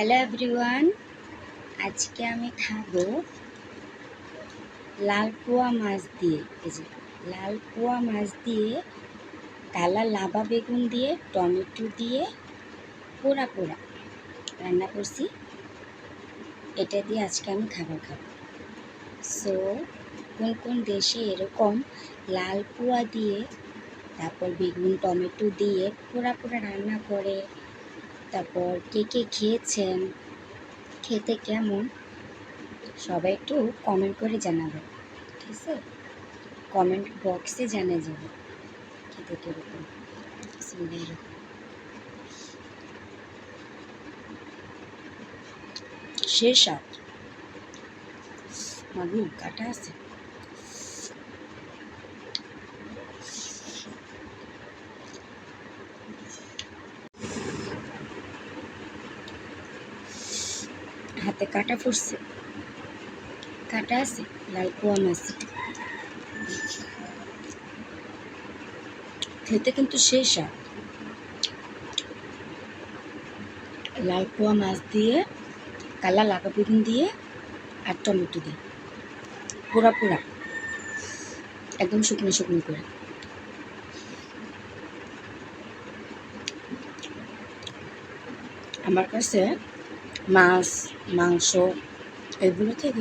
Hello everyone, আজকে আমি খাবো লাল পোয়া মাছ দিয়ে। এই যে লাল পোয়া মাছ দিয়ে, কালা লাবা বেগুন দিয়ে, টমেটো দিয়ে পোড়া পোড়া রান্না করছি। এটা দিয়ে আজকে আমি খাবার খাবো। সো কোন কোন দেশে এরকম লাল পোয়া দিয়ে, তারপর বেগুন টমেটো দিয়ে পোড়া পোড়া রান্না করে, তারপর কে কে খেয়েছেন, খেতে কেমন, সবাই একটু কমেন্ট করে জানাবেন, ঠিক আছে? কমেন্ট বক্সে জানা যাবে খেতে কীরকম। সে স্বাদ। মাগু কাটা আছে। হাতে কাটা ফুটছে, কাটা আছে লাল পোয়া মাছ। খেতে কিন্তু সেই স্বাদ। লাল পোয়া মাছ দিয়ে, কালা লাগা বেগুন দিয়ে, আর টমেটো দিয়ে পোড়া পোড়া, একদম শুকনো শুকনো করে। আমার কাছে মাছ মাংস এগুলো থেকে